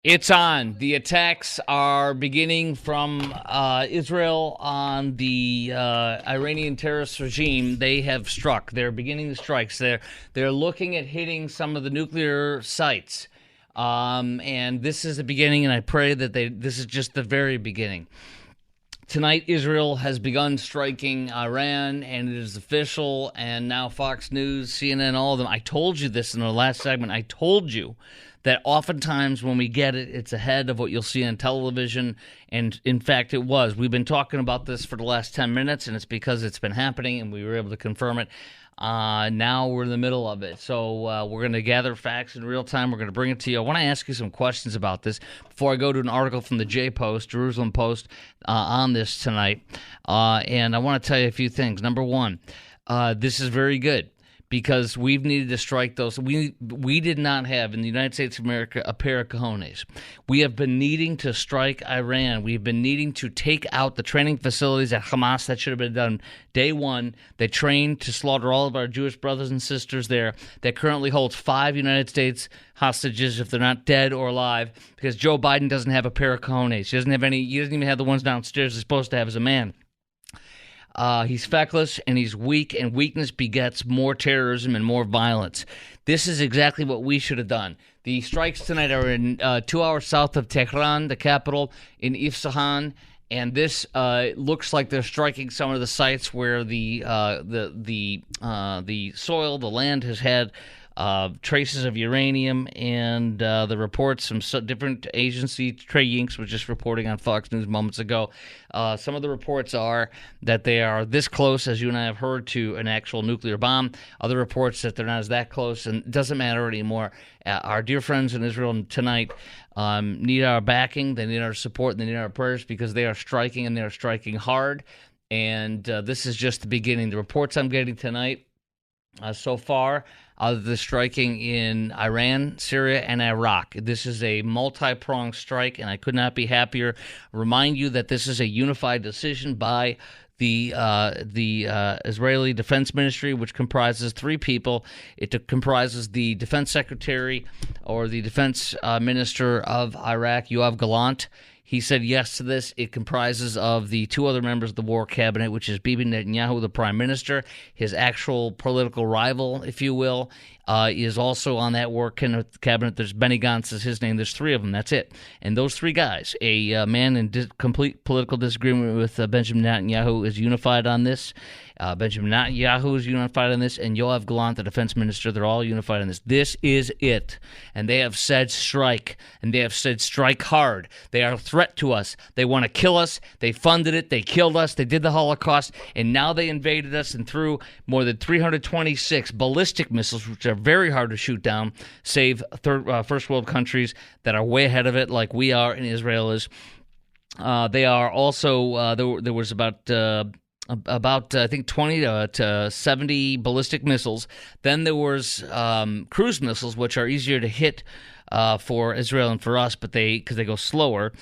It's on. The attacks are beginning from Israel on the Iranian terrorist regime. They have struck. They're beginning the strikes. They're looking at hitting some of the nuclear sites. And this is the beginning, and I pray that this is just the very beginning. Tonight, Israel has begun striking Iran, and it is official. And now Fox News, CNN, all of them. I told you this in the last segment. I told you that oftentimes when we get it, it's ahead of what you'll see on television. And in fact, it was. We've been talking about this for the last 10 minutes, and it's because it's been happening, and we were able to confirm it. Now we're in the middle of it. So we're going to gather facts in real time. We're going to bring it to you. I want to ask you some questions about this before I go to an article from the Jerusalem Post, on this tonight. And I want to tell you a few things. Number one, this is very good, because we've needed to strike those. We did not have, in the United States of America, a pair of cojones. We have been needing to strike Iran. We've been needing to take out the training facilities at Hamas. That should have been done day one. They trained to slaughter all of our Jewish brothers and sisters there. That currently holds 5 United States hostages, if they're not dead or alive, because Joe Biden doesn't have a pair of cojones. He doesn't have any. He doesn't even have the ones downstairs he's supposed to have as a man. He's feckless and he's weak, and weakness begets more terrorism and more violence. This is exactly what we should have done. The strikes tonight are in 2 hours south of Tehran, the capital, in Isfahan, and this looks like they're striking some of the sites where the soil, the land, has had traces of uranium, and the reports from different agencies. Trey Yinks was just reporting on Fox News moments ago. Some of the reports are that they are this close, as you and I have heard, to an actual nuclear bomb. Other reports that they're not as that close, and it doesn't matter anymore. Our dear friends in Israel tonight need our backing, they need our support, and they need our prayers, because they are striking, and they are striking hard. And this is just the beginning. The reports I'm getting tonight so far of the striking in Iran, Syria, and Iraq. This is a multi-pronged strike, and I could not be happier. Remind you that this is a unified decision by the Israeli Defense Ministry, which comprises 3 people. It comprises the Defense Secretary, or the Defense Minister of Iraq, Yoav Gallant. He said yes to this. It comprises of the 2 other members of the war cabinet, which is Bibi Netanyahu, the prime minister. His actual political rival, if you will, is also on that war cabinet. There's Benny Gantz is his name. There's 3 of them. That's it. And those 3 guys, a man in complete political disagreement with Benjamin Netanyahu, is unified on this. Benjamin Netanyahu is unified on this, and Yoav Gallant, the defense minister, they're all unified on this. This is it. And they have said strike, and they have said strike hard. They are a threat to us. They want to kill us. They funded it. They killed us. They did the Holocaust, and now they invaded us and threw more than 326 ballistic missiles, which are very hard to shoot down, save first world countries that are way ahead of it, like we are and Israel is. They are also, there was about I think 20 to 70 ballistic missiles. Then there was cruise missiles, which are easier to hit for Israel and for us, but because they go slower.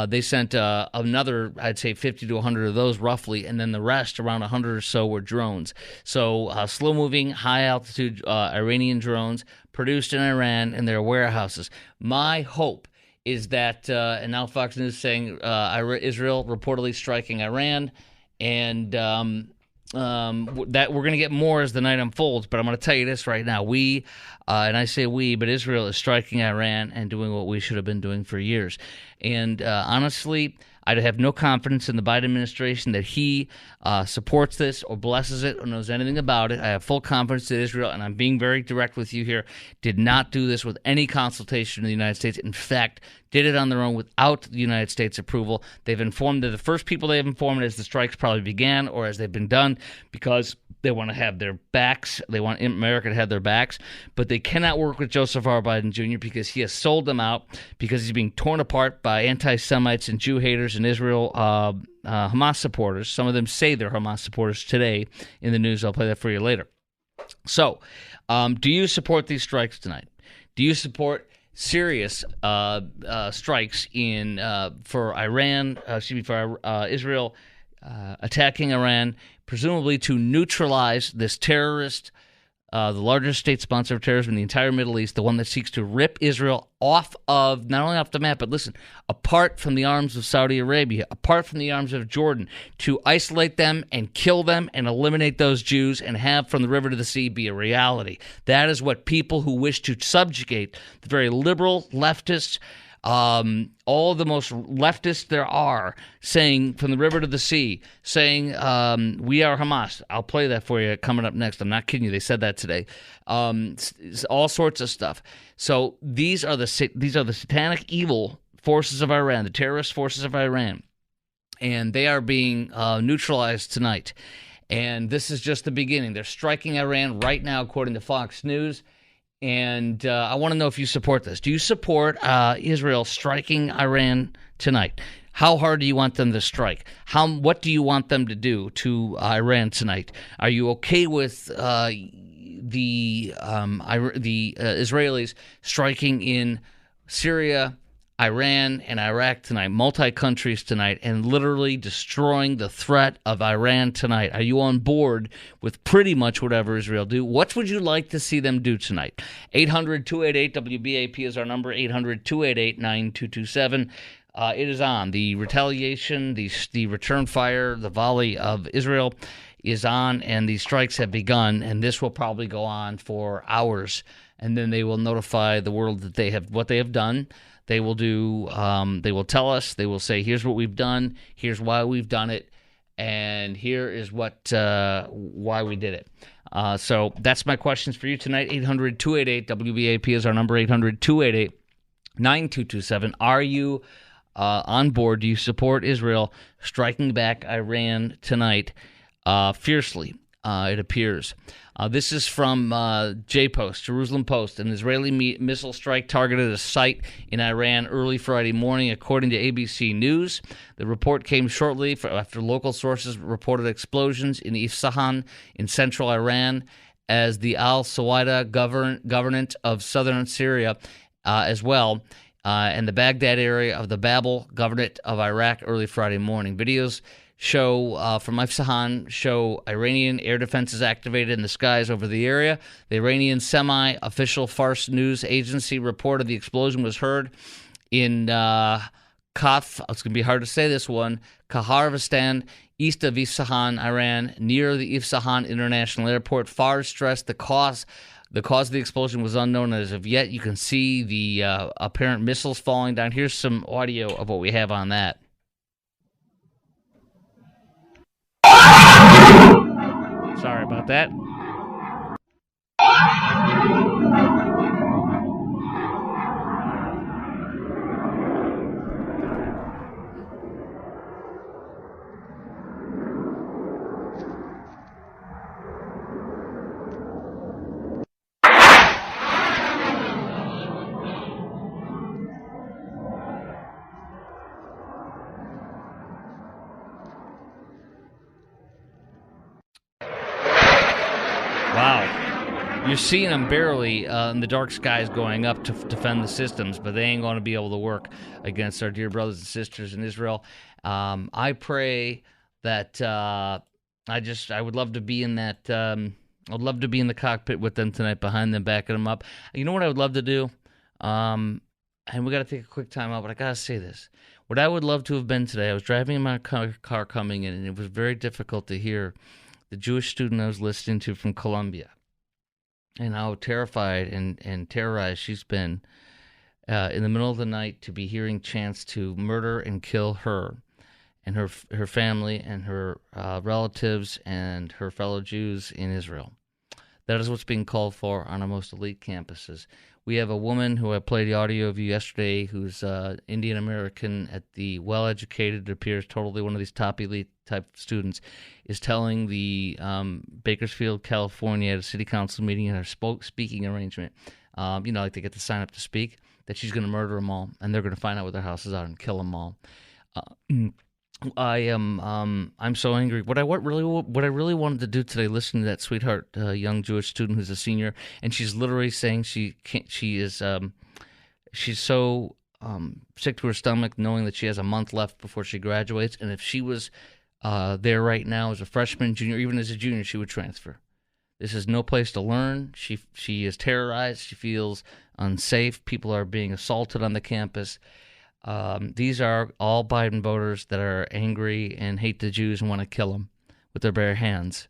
They sent another, I'd say 50 to 100 of those roughly, and then the rest, around 100 or so, were drones. So slow-moving, high-altitude Iranian drones produced in Iran in their warehouses. My hope is that, and now Fox News saying Israel reportedly striking Iran, and that we're going to get more as the night unfolds. But I'm going to tell you this right now. We, and I say we, but Israel is striking Iran and doing what we should have been doing for years. And honestly, I have no confidence in the Biden administration that he supports this or blesses it or knows anything about it. I have full confidence that Israel, and I'm being very direct with you here, did not do this with any consultation in the United States. In fact, did it on their own without the United States approval. They've informed that the first people they have informed as the strikes probably began or as they've been done, because they want to have their backs. They want America to have their backs. But they cannot work with Joseph R. Biden Jr. because he has sold them out, because he's being torn apart by anti-Semites and Jew haters in Israel, Hamas supporters. Some of them say they're Hamas supporters today in the news. I'll play that for you later. So, do you support these strikes tonight? Do you support serious strikes for Iran? For Israel attacking Iran, presumably to neutralize this terrorist the largest state sponsor of terrorism in the entire Middle East, the one that seeks to rip Israel off of, not only off the map, but listen, apart from the arms of Saudi Arabia, apart from the arms of Jordan, to isolate them and kill them and eliminate those Jews and have from the river to the sea be a reality. That is what people who wish to subjugate the very liberal leftists, all the most leftists there are, saying from the river to the sea, saying we are Hamas. I'll play that for you coming up next. I'm not kidding you. They said that today. All sorts of stuff. So these are the satanic evil forces of Iran, the terrorist forces of Iran, and they are being neutralized tonight. And this is just the beginning. They're striking Iran right now, according to Fox News. And I want to know if you support this. Do you support Israel striking Iran tonight? How hard do you want them to strike? What do you want them to do to Iran tonight? Are you okay with the Israelis striking in Syria, Iran, and Iraq tonight, multi-countries tonight, and literally destroying the threat of Iran tonight? Are you on board with pretty much whatever Israel do? What would you like to see them do tonight? 800-288-WBAP is our number, 800-288-9227. It is on. The retaliation, the return fire, the volley of Israel is on, and the strikes have begun, and this will probably go on for hours, and then they will notify the world that what they have done. They will do. They will tell us. They will say, "Here's what we've done. Here's why we've done it, and here is why we did it." So that's my questions for you tonight. 800-288-WBAP is our number. 800-288-9227. Are you on board? Do you support Israel striking back Iran tonight fiercely? It appears. This is from J-Post, Jerusalem Post. An Israeli missile strike targeted a site in Iran early Friday morning, according to ABC News. The report came shortly after local sources reported explosions in Isfahan in central Iran, as the Al-Sawada governorate of southern Syria as well, and the Baghdad area of the Babel governorate of Iraq early Friday morning. Videos from Isfahan show Iranian air defenses activated in the skies over the area. The Iranian semi-official Fars news agency reported the explosion was heard in it's going to be hard to say this one, Khabarovstan, east of Isfahan, Iran, near the Isfahan International Airport. Fars stressed the cause of the explosion was unknown as of yet. You can see the apparent missiles falling down. Here's some audio of what we have on that. Sorry about that. Wow. You're seeing them barely in the dark skies going up to defend the systems, but they ain't going to be able to work against our dear brothers and sisters in Israel. I pray that I would love to be in that. I'd love to be in the cockpit with them tonight, behind them, backing them up. You know what I would love to do? And we got to take a quick time out, but I got to say this. What I would love to have been today, I was driving in my car coming in, and it was very difficult to hear the Jewish student I was listening to from Colombia, and how terrified and terrorized she's been in the middle of the night to be hearing chants to murder and kill her and her family and her relatives and her fellow Jews in Israel. That is what's being called for on our most elite campuses. We have a woman who I played the audio of yesterday, who's Indian American, at the well-educated, it appears totally one of these top elite type students, is telling the Bakersfield, California, at a city council meeting in her speaking arrangement, like they get to sign up to speak, that she's going to murder them all, and they're going to find out what their houses are and kill them all. I'm so angry. What I really wanted to do today, listen to that sweetheart young Jewish student who's a senior, and she's literally saying she's so sick to her stomach, knowing that she has a month left before she graduates, and if she was there right now as a freshman, junior, even as a junior, she would transfer. This is no place to learn. She is terrorized. She feels unsafe. People are being assaulted on the campus. These are all Biden voters that are angry and hate the Jews and want to kill them with their bare hands.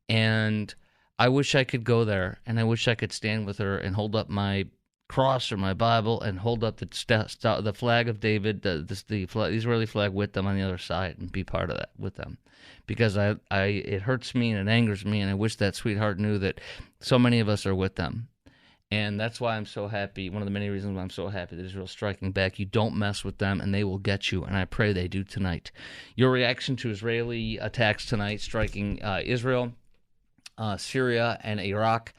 And I wish I could go there, and I wish I could stand with her and hold up my cross or my Bible and hold up the flag of David, the Israeli flag with them on the other side, and be part of that with them. Because it hurts me and it angers me, and I wish that sweetheart knew that so many of us are with them. And that's why I'm so happy. One of the many reasons why I'm so happy that Israel's striking back. You don't mess with them, and they will get you, and I pray they do tonight. Your reaction to Israeli attacks tonight, striking Israel, Syria, and Iraq.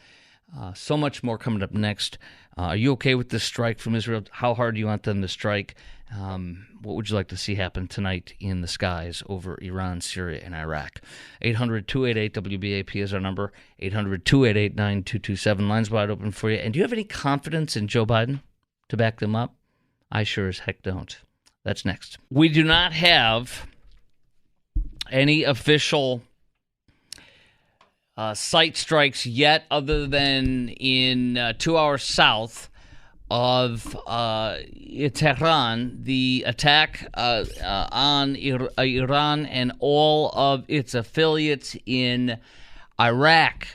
So much more coming up next. Are you okay with this strike from Israel? How hard do you want them to strike? What would you like to see happen tonight in the skies over Iran, Syria, and Iraq? 800-288-WBAP is our number. 800-288-9227. Lines wide open for you. And do you have any confidence in Joe Biden to back them up? I sure as heck don't. That's next. We do not have any official site strikes yet, other than in 2 hours south of Tehran, the attack on Iran and all of its affiliates in Iraq,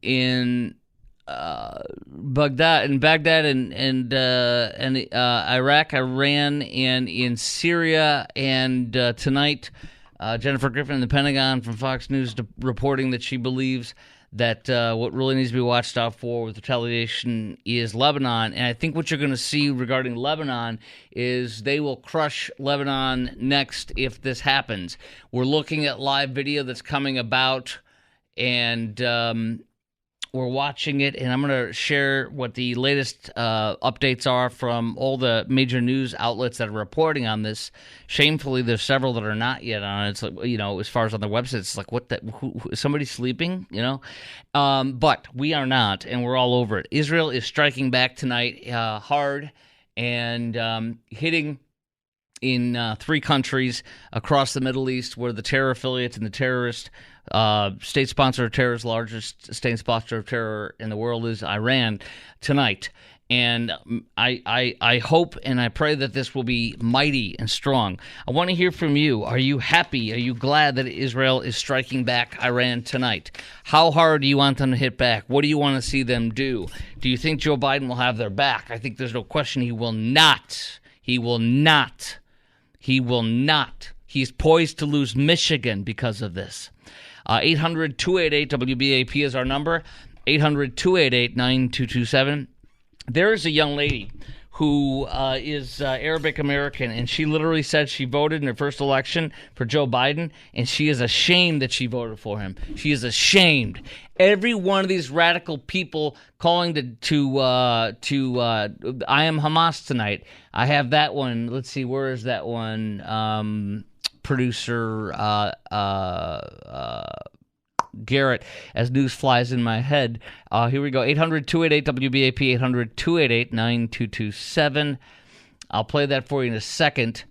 in Baghdad and Iraq, Iran, and in Syria, and tonight. Jennifer Griffin in the Pentagon from Fox News reporting that she believes that what really needs to be watched out for with retaliation is Lebanon. And I think what you're going to see regarding Lebanon is they will crush Lebanon next if this happens. We're looking at live video that's coming about, and we're watching it, and I'm going to share what the latest updates are from all the major news outlets that are reporting on this. Shamefully, there's several that are not yet on it. It's like, as far as on the website, it's like, what? Who is somebody sleeping? But we are not, and we're all over it. Israel is striking back tonight hard and hitting in 3 countries across the Middle East where the terror affiliates and the terrorist state sponsor of terror, largest state sponsor of terror in the world, is Iran tonight. And I hope and I pray that this will be mighty and strong. I want to hear from you. Are you happy? Are you glad that Israel is striking back Iran tonight? How hard do you want them to hit back? What do you want to see them do? Do you think Joe Biden will have their back? I think there's no question he will not. He will not. He will not. He's poised to lose Michigan because of this. 800-288-WBAP is our number. 800-288-9227. There is a young lady who is Arabic American, and she literally said she voted in her first election for Joe Biden, and she is ashamed that she voted for him. She is ashamed. Every one of these radical people calling to I am Hamas tonight. I have that one. Let's see, where is that one? Producer Garrett, as news flies in my head. Here we go. 800-288-WBAP, 800-288-9227. I'll play that for you in a second.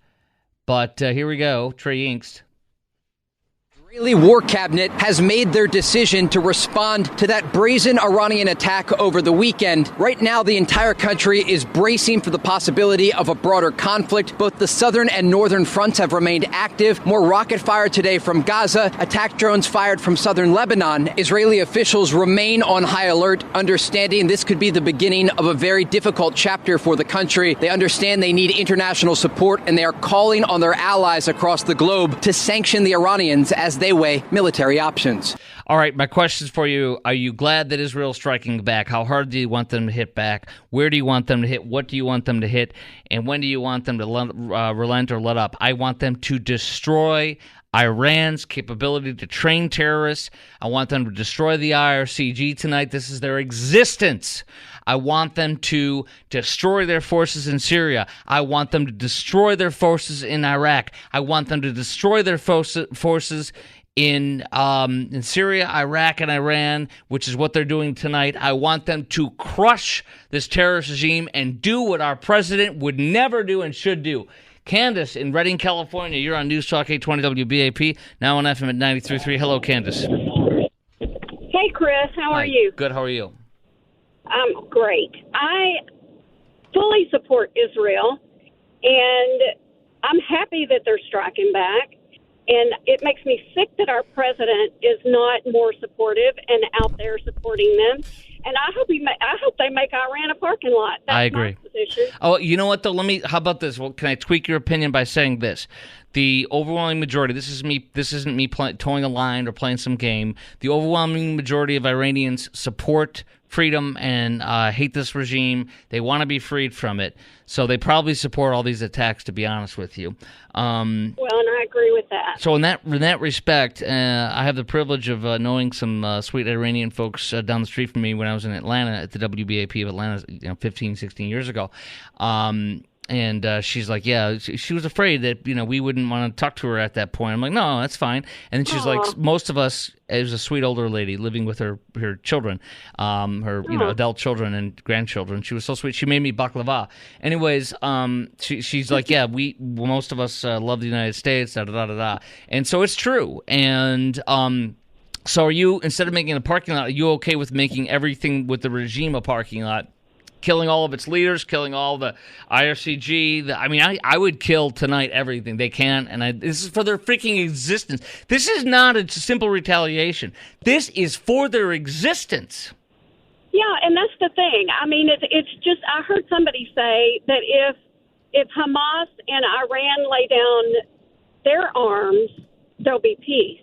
But here we go. Trey Yingst. Israeli war cabinet has made their decision to respond to that brazen Iranian attack over the weekend. Right now, the entire country is bracing for the possibility of a broader conflict. Both the southern and northern fronts have remained active. More rocket fire today from Gaza, attack drones fired from southern Lebanon. Israeli officials remain on high alert, understanding this could be the beginning of a very difficult chapter for the country. They understand they need international support, and they are calling on their allies across the globe to sanction the Iranians as they weigh military options. All right, my questions for you. Are you glad that Israel's striking back? How hard do you want them to hit back? Where do you want them to hit? What do you want them to hit? And when do you want them to relent or let up? I want them to destroy Iran's capability to train terrorists. I want them to destroy the IRCG tonight. This is their existence. I want them to destroy their forces in Syria. I want them to destroy their forces in Iraq. I want them to destroy their forces in Syria, Iraq, and Iran, which is what they're doing tonight. I want them to crush this terrorist regime and do what our president would never do and should do. Candace in Redding, California, you're on News Talk 820 WBAP, now on FM at 93.3. Hello, Candace. Hey, Chris. Chris. How Hi. are you? Good. How are you? I'm great. I fully support Israel, and I'm happy that they're striking back. And it makes me sick that our president is not more supportive and out there supporting them. And I hope they make Iran a parking lot. That's I agree. my position. Oh, you know what, though? How about this? Well, can I tweak your opinion by saying this? The overwhelming majority, this isn't me towing a line or playing some game. The overwhelming majority of Iranians support freedom and hate this regime. They want to be freed from it. So they probably support all these attacks, to be honest with you. Well, and I agree with that. So in that respect, I have the privilege of knowing some sweet Iranian folks down the street from me when I was in Atlanta at the WBAP of Atlanta, 15, 16 years ago. And she's like, yeah, she was afraid that, we wouldn't want to talk to her at that point. I'm like, no, that's fine. And then she's like, most of us, as a sweet older lady living with her children, her adult children and grandchildren. She was so sweet. She made me baklava. Anyways, she's like, yeah, most of us love the United States, da da da da da. And so it's true. And so are you, instead of making a parking lot, are you okay with making everything with the regime a parking lot? Killing all of its leaders, killing all the IRCG. I would kill tonight everything they can, and this is for their freaking existence. This is not a simple retaliation. This is for their existence. Yeah, and that's the thing. I mean, it's just, I heard somebody say that if Hamas and Iran lay down their arms, there'll be peace.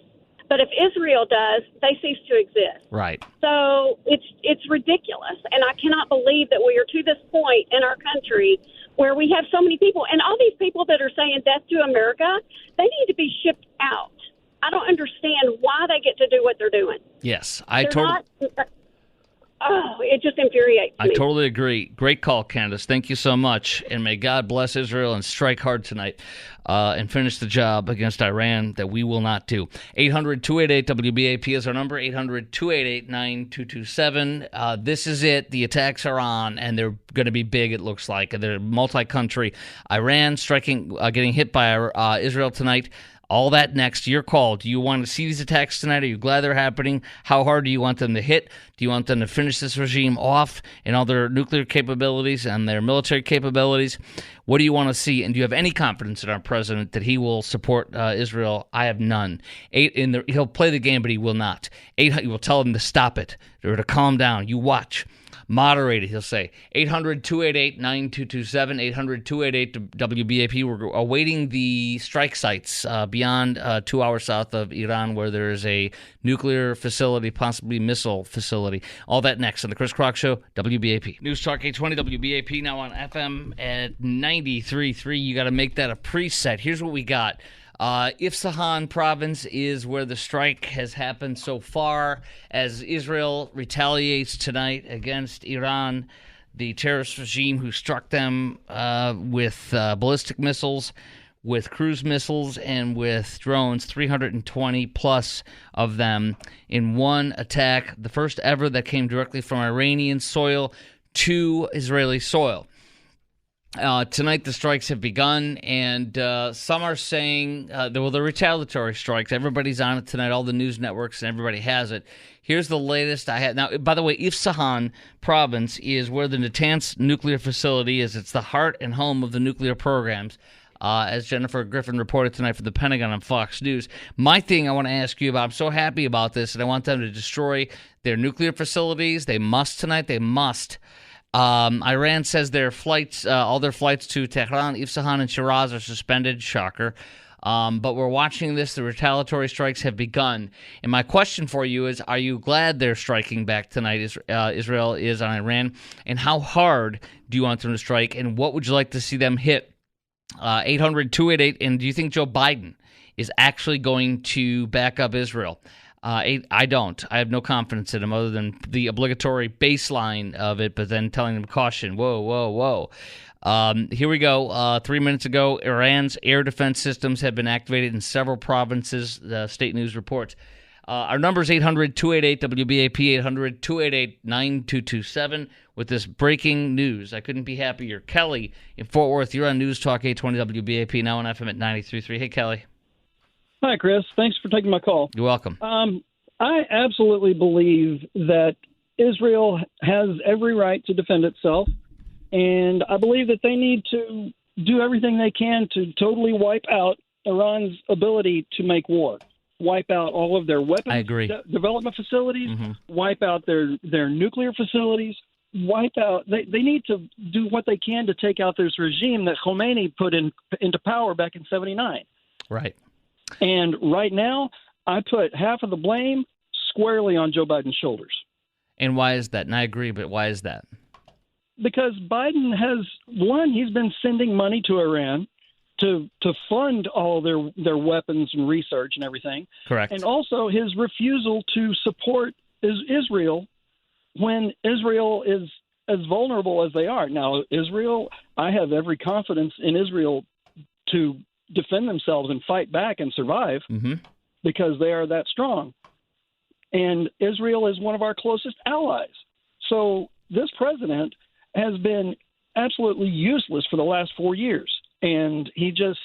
But if Israel does, they cease to exist. Right. So it's ridiculous. And I cannot believe that we are to this point in our country where we have so many people. And all these people that are saying death to America, they need to be shipped out. I don't understand why they get to do what they're doing. Yes, it just infuriates me. I totally agree. Great call, Candace. Thank you so much. And may God bless Israel and strike hard tonight and finish the job against Iran that we will not do. 800-288-WBAP is our number, 800-288-9227. This is it. The attacks are on, and they're going to be big, it looks like. They're multi-country. Iran getting hit by Israel tonight. All that next. Your call. Do you want to see these attacks tonight? Are you glad they're happening? How hard do you want them to hit? Do you want them to finish this regime off in all their nuclear capabilities and their military capabilities? What do you want to see? And do you have any confidence in our president that he will support Israel? I have none. He'll play the game, but he will not. He will tell them to stop it or to calm down. You watch. Moderated, he'll say. 800-288-9227, 800-288-WBAP. We're awaiting the strike sites beyond 2 hours south of Iran where there is a nuclear facility, possibly missile facility. All that next on the Chris Crock Show, WBAP. News Talk 820 WBAP now on FM at 93.3. You got to make that a preset. Here's what we got. Isfahan province is where the strike has happened so far as Israel retaliates tonight against Iran, the terrorist regime who struck them with ballistic missiles, with cruise missiles, and with drones, 320 plus of them in one attack, the first ever that came directly from Iranian soil to Israeli soil. Tonight the strikes have begun, and some are saying, the retaliatory strikes. Everybody's on it tonight, all the news networks, and everybody has it. Here's the latest I had. Now, by the way, Isfahan province is where the Natanz nuclear facility is. It's the heart and home of the nuclear programs, as Jennifer Griffin reported tonight for the Pentagon on Fox News. My thing I want to ask you about, I'm so happy about this, and I want them to destroy their nuclear facilities. They must tonight. They must. Iran says their flights, all their flights to Tehran, Isfahan, and Shiraz are suspended. Shocker. But we're watching this. The retaliatory strikes have begun. And my question for you is, are you glad they're striking back tonight, Israel is on Iran? And how hard do you want them to strike? And what would you like to see them hit? 800-288. And do you think Joe Biden is actually going to back up Israel? I don't. I have no confidence in him other than the obligatory baseline of it, but then telling them caution. Whoa, whoa, whoa. Here we go. 3 minutes ago, Iran's air defense systems have been activated in several provinces, the state news reports. Our number is 800-288-WBAP, 800-288-9227 with this breaking news. I couldn't be happier. Kelly in Fort Worth, you're on News Talk 820 WBAP, now on FM at 93.3. Hey, Kelly. Hi, Chris. Thanks for taking my call. You're welcome. I I absolutely believe that Israel has every right to defend itself, and I believe that they need to do everything they can to totally wipe out Iran's ability to make war, wipe out all of their weapons development facilities, wipe out their nuclear facilities, wipe out. They need to do what they can to take out this regime that Khomeini put into power back in '79. Right. And right now, I put half of the blame squarely on Joe Biden's shoulders. And why is that? And I agree, but why is that? Because Biden has, he's been sending money to Iran to fund all their weapons and research and everything. Correct. And also his refusal to support Israel when Israel is as vulnerable as they are. Now, Israel, I have every confidence in Israel to defend themselves and fight back and survive because they are that strong. And Israel is one of our closest allies. So this president has been absolutely useless for the last 4 years. And he just...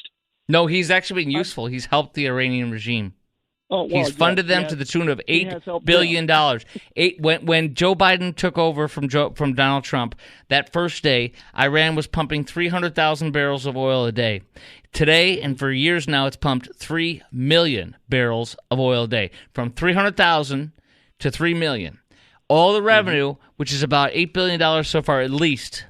No, he's actually been useful. He's helped the Iranian regime. Oh, well, he's funded them to the tune of $8 billion. When Joe Biden took over from Donald Trump, that first day, Iran was pumping 300,000 barrels of oil a day. Today, and for years now, it's pumped 3 million barrels of oil a day, from 300,000 to 3 million. All the revenue, which is about $8 billion so far at least,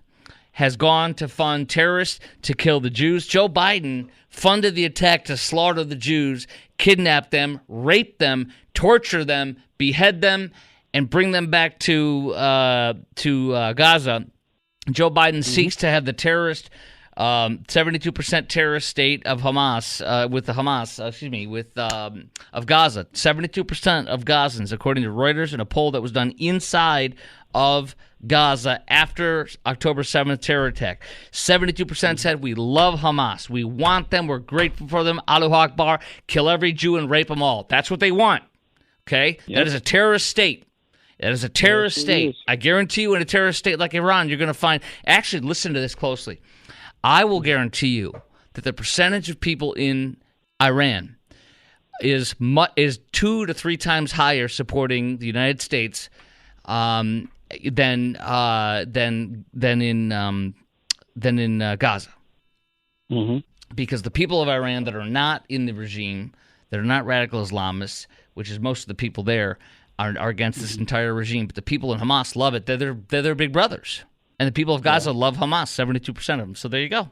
has gone to fund terrorists to kill the Jews. Joe Biden funded the attack to slaughter the Jews, kidnap them, rape them, torture them, behead them, and bring them back to Gaza. Joe Biden seeks to have the terrorist 72% terrorist state of Hamas of Gaza. 72% of Gazans, according to Reuters, in a poll that was done inside of Gaza after October 7th terror attack. 72% said we love Hamas. We want them. We're grateful for them. Allahu Akbar. Kill every Jew and rape them all. That's what they want. Okay? Yep. That is a terrorist state. That is a terrorist state. I guarantee you in a terrorist state like Iran, you're going to find... Actually, listen to this closely. I will guarantee you that the percentage of people in Iran is 2 to 3 times higher supporting the United States than in Gaza. Because the people of Iran that are not in the regime, that are not radical Islamists, which is most of the people there, are against this entire regime. But the people in Hamas love it. They're their big brothers. And the people of Gaza love Hamas, 72% of them. So there you go.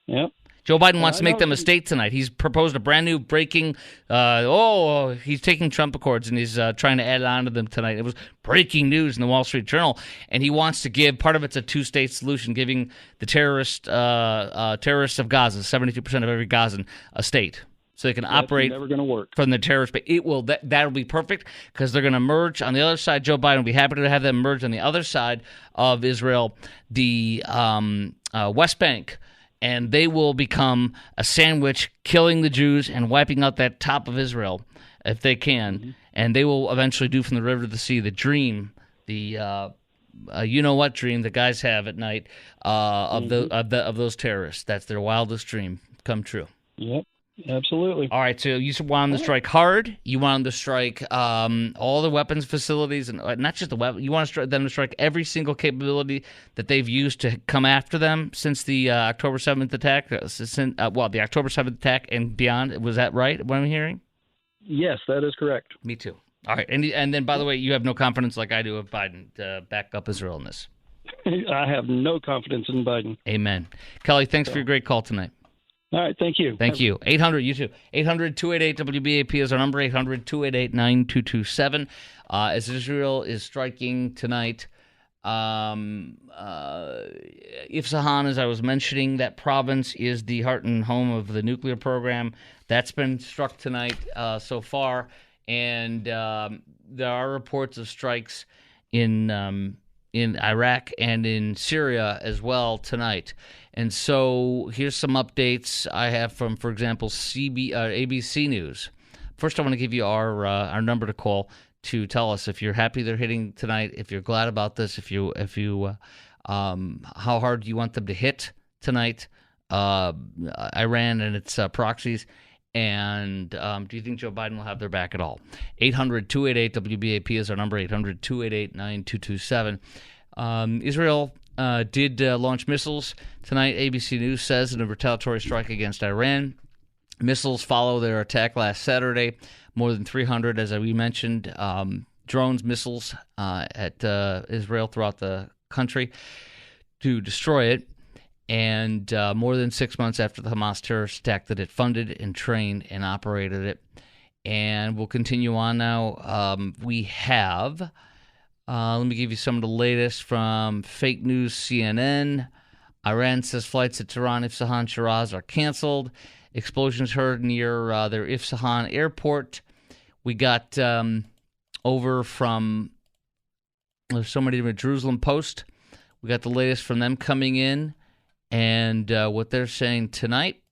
Yep. Joe Biden wants to make them a state tonight. He's proposed a brand new breaking, he's taking Trump Accords and he's trying to add on to them tonight. It was breaking news in the Wall Street Journal. And he wants to give, part of it's a 2-state solution, giving the terrorists of Gaza, 72% of every Gazan, a state. So they can operate never gonna work. From the terrorist. But that'll be perfect because they're going to merge on the other side. Joe Biden will be happy to have them merge on the other side of Israel, the West Bank, and they will become a sandwich, killing the Jews and wiping out that top of Israel if they can. And they will eventually do from the river to the sea the dream, the you know what dream the guys have at night of those terrorists. That's their wildest dream come true. Yep. Absolutely. All right, so you want them to strike hard. You want them to strike all the weapons facilities, and not just the weapons. You want them to strike every single capability that they've used to come after them since the October 7th attack. The October 7th attack and beyond. Was that right? What I'm hearing? Yes, that is correct. Me too. All right, and then by the way, you have no confidence like I do of Biden to back up Israel in this. I have no confidence in Biden. Amen. Kelly, thanks for your great call tonight. All right, thank you. Thank you. 800, you too. 800-288-WBAP is our number, 800-288-9227. As Israel is striking tonight, Isfahan, as I was mentioning, that province is the heart and home of the nuclear program. That's been struck tonight so far, and there are reports of strikes in Iraq and in Syria as well tonight. And so here's some updates I have from, for example, ABC News. First, I want to give you our number to call to tell us if you're happy they're hitting tonight, if you're glad about this, how hard you want them to hit tonight, Iran and its proxies, And do you think Joe Biden will have their back at all? 800-288-WBAP is our number, 800-288-9227. Israel did launch missiles tonight, ABC News says, in a retaliatory strike against Iran. Missiles follow their attack last Saturday. More than 300, as we mentioned, drones, missiles at Israel throughout the country to destroy it. And more than 6 months after the Hamas terrorist attack that it funded and trained and operated it. And we'll continue on now. We have, let me give you some of the latest from fake news CNN. Iran says flights at Tehran, Isfahan, Shiraz are canceled. Explosions heard near their Isfahan airport. We got over from, there's so many different Jerusalem Post. We got the latest from them coming in. And what they're saying tonight,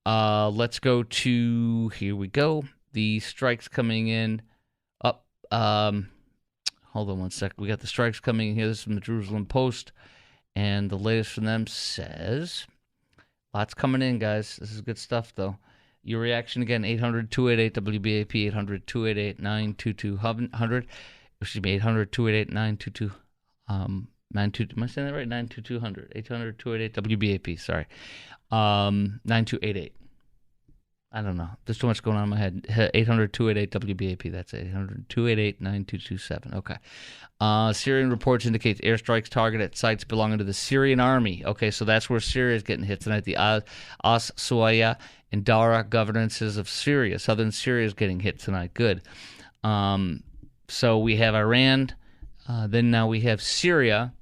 let's go to, here we go, the strikes coming in up. Hold on one second. We got the strikes coming in here. This is from the Jerusalem Post. And the latest from them says, lots coming in, guys. This is good stuff, though. Your reaction again, 800-288-WBAP, 800-288-92200. Excuse me, 800-288-922. Am I saying that right? 92200. 800-288-WBAP. Sorry. 9288. I don't know. There's too much going on in my head. 800-288-WBAP. That's it. 800-288-9227. Okay. Syrian reports indicate airstrikes targeted sites belonging to the Syrian army. Okay, so that's where Syria is getting hit tonight. The As Suwaya and Dara governorances of Syria. Southern Syria is getting hit tonight. Good. So we have Iran. Then now we have Syria.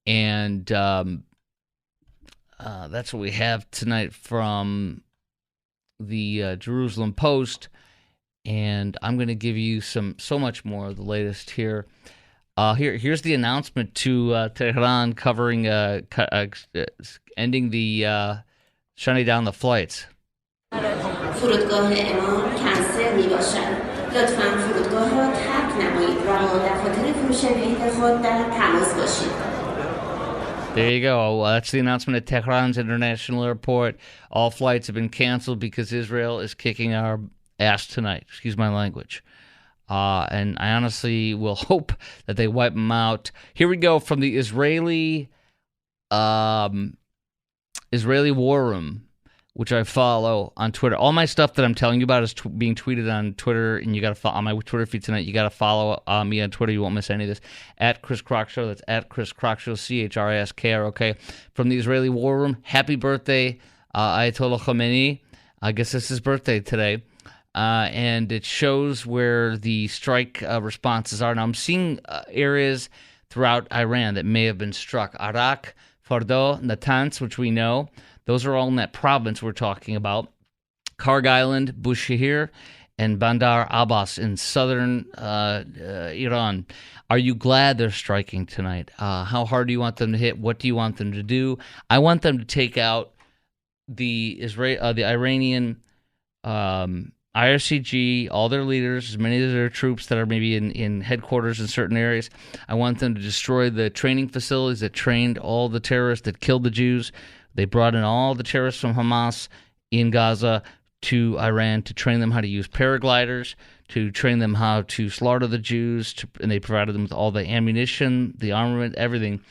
And that's what we have tonight from the Jerusalem Post. And I'm going to give you so much more of the latest here. Here's the announcement to Tehran covering ending the shutting down the flights. فرودگاه امام کنسل میباشد. لطفاً فرودگاه را ترک نمایید و با دفاتر فروش بلیط خود در تماس باشید. There you go. That's the announcement at Tehran's International Airport. All flights have been canceled because Israel is kicking our ass tonight. Excuse my language. And I honestly will hope that they wipe them out. Here we go from the Israeli War Room, which I follow on Twitter. All my stuff that I'm telling you about is being tweeted on Twitter, and you got to follow on my Twitter feed tonight. You got to follow me on Twitter. You won't miss any of this. At Chris Crock Show. That's at Chris Crock Show. CHRISKROK. From the Israeli War Room. Happy birthday, Ayatollah Khomeini. I guess it's his birthday today. And it shows where the strike responses are. Now I'm seeing areas throughout Iran that may have been struck. Arak, Fordo, Natanz, which we know. Those are all in that province we're talking about. Karg Island, Bushehr, and Bandar Abbas in southern Iran. Are you glad they're striking tonight? How hard do you want them to hit? What do you want them to do? I want them to take out the Iranian IRCG, all their leaders, as many of their troops that are maybe in headquarters in certain areas. I want them to destroy the training facilities that trained all the terrorists that killed the Jews. They brought in all the terrorists from Hamas in Gaza to Iran to train them how to use paragliders, to train them how to slaughter the Jews, and they provided them with all the ammunition, the armament, everything.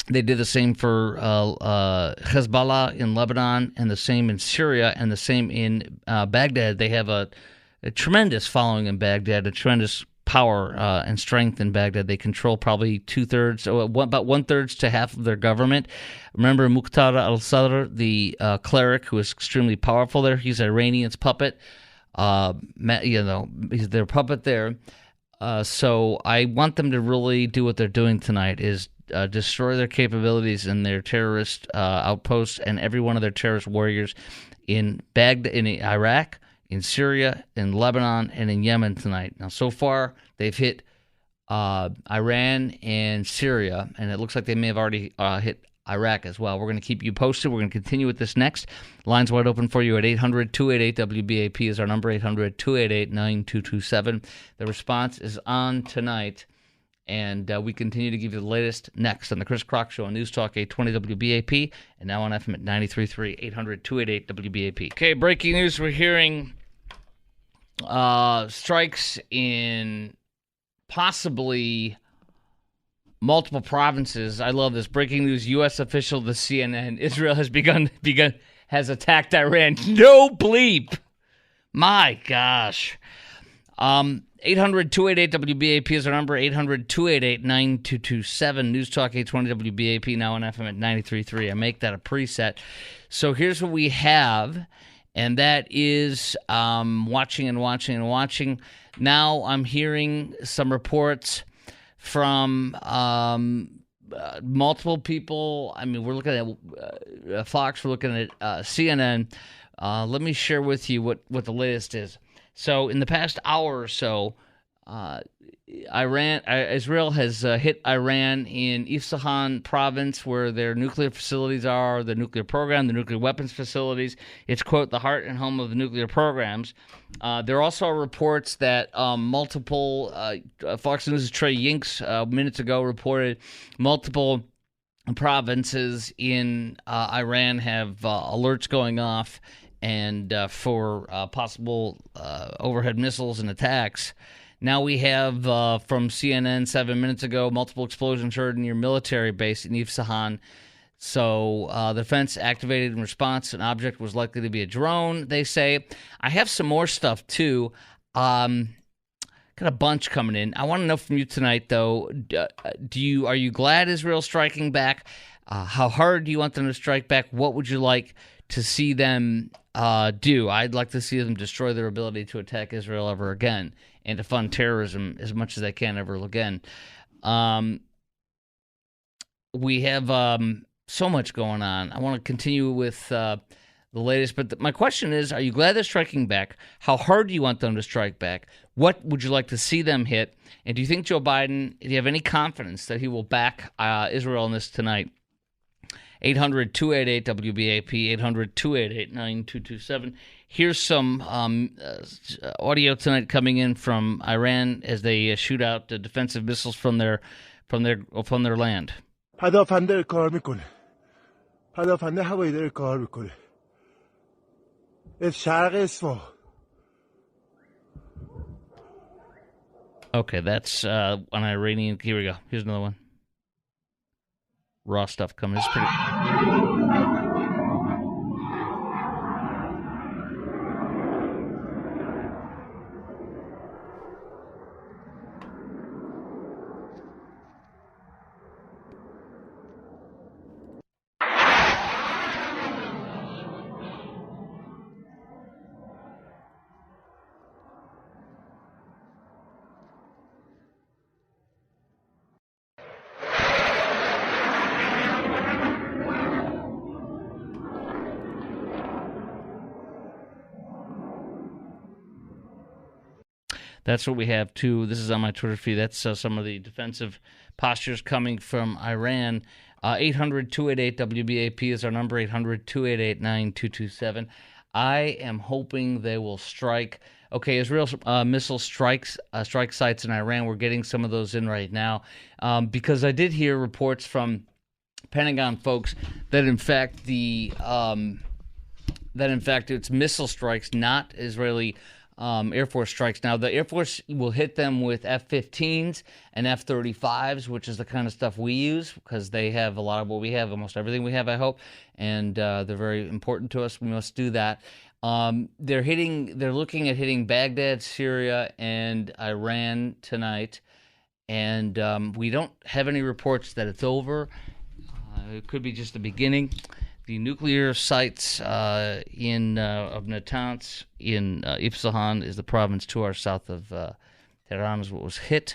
They did the same for Hezbollah in Lebanon, and the same in Syria, and the same in Baghdad. They have a tremendous following in Baghdad, a tremendous power and strength in Baghdad. They control probably about 1/3 to half of their government. Remember Muqtada al-Sadr, the cleric who is extremely powerful there? He's Iranian's puppet. He's their puppet there. So I want them to really do what they're doing tonight, is destroy their capabilities and their terrorist outposts and every one of their terrorist warriors in Baghdad, in Iraq, in Syria, in Lebanon, and in Yemen tonight. Now, so far, they've hit Iran and Syria, and it looks like they may have already hit Iraq as well. We're going to keep you posted. We're going to continue with this next. Lines wide open for you at 800-288-WBAP is our number, 800-288-9227. The response is on tonight, And we continue to give you the latest next on the Chris Crock Show on News Talk 820 WBAP and now on FM at 93.3, 800-288 WBAP. Okay, breaking news. We're hearing strikes in possibly multiple provinces. I love this. Breaking news. U.S. official to CNN. Israel has attacked Iran. No bleep. My gosh. 800-288-WBAP is our number, 800-288-9227. News Talk 820 WBAP, now on FM at 93.3. I make that a preset. So here's what we have, and that is watching. Now I'm hearing some reports from multiple people. I mean, we're looking at Fox, we're looking at CNN. Let me share with you what the latest is. So in the past hour or so, Israel has hit Iran in Isfahan province, where their nuclear facilities are, the nuclear program, the nuclear weapons facilities. It's, quote, the heart and home of the nuclear programs. There also are reports that multiple, Fox News' Trey Yinks minutes ago reported multiple provinces in Iran have alerts going off and for possible overhead missiles and attacks. Now we have from CNN 7 minutes ago, multiple explosions heard near military base in Isfahan. So the defense activated in response. An object was likely to be a drone, they say. I have some more stuff too. Got a bunch coming in. I want to know from you tonight, though. Are you glad Israel's striking back? How hard do you want them to strike back? What would you like to see them do? I'd like to see them destroy their ability to attack Israel ever again and to fund terrorism as much as they can ever again. We have so much going on. I want to continue with the latest, but my question is, are you glad they're striking back? How hard do you want them to strike back? What would you like to see them hit? And do you think Joe Biden, do you have any confidence that he will back Israel in this tonight? 800-288-WBAP, 800-288-9227. Here's some audio tonight coming in from Iran as they shoot out defensive missiles from their land. پدافنده کار میکنه. پدافنده هوایی داره کار میکنه. شرق اصفهان. Okay, that's an Iranian. Here we go. Here's another one. Raw stuff coming. It's pretty. That's what we have, too. This is on my Twitter feed. That's some of the defensive postures coming from Iran. 800-288-WBAP is our number, 800-288-9227. I am hoping they will strike. Okay, Israel's missile strike sites in Iran. We're getting some of those in right now because I did hear reports from Pentagon folks that, in fact, it's missile strikes, not Israeli Air Force strikes. Now, the Air Force will hit them with F-15s and F-35s, which is the kind of stuff we use because they have a lot of what we have, almost everything we have, I hope, and they're very important to us. We must do that. They're looking at hitting Baghdad, Syria, and Iran tonight, and we don't have any reports that it's over. It could be just the beginning. The nuclear sites of Natanz in Isfahan is the province to our south of Tehran is what was hit.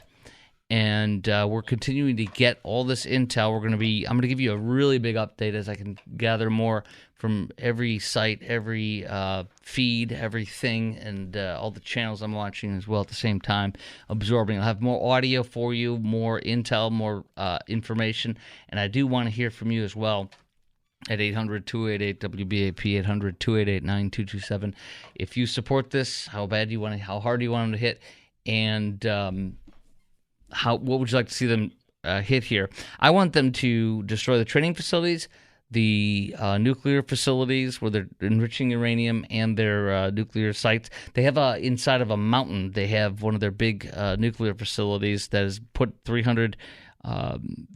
And we're continuing to get all this intel. I'm going to give you a really big update as I can gather more from every site, every feed, everything, and all the channels I'm watching as well at the same time, absorbing. I'll have more audio for you, more intel, more information. And I do want to hear from you as well. At 800-288-WBAP, 800-288-9227. If you support this, how hard do you want them to hit? And what would you like to see them hit here? I want them to destroy the training facilities, the nuclear facilities where they're enriching uranium, and their nuclear sites. They have inside of a mountain. They have one of their big nuclear facilities that is put 300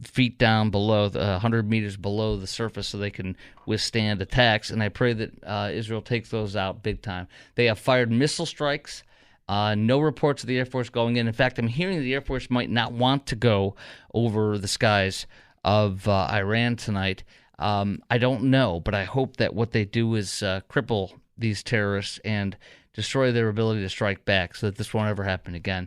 feet down below, 100 meters below the surface, so they can withstand attacks. And I pray that Israel takes those out big time. They have fired missile strikes. No reports of the Air Force going in. In fact, I'm hearing the Air Force might not want to go over the skies of Iran tonight. I don't know, but I hope that what they do is cripple these terrorists and destroy their ability to strike back so that this won't ever happen again.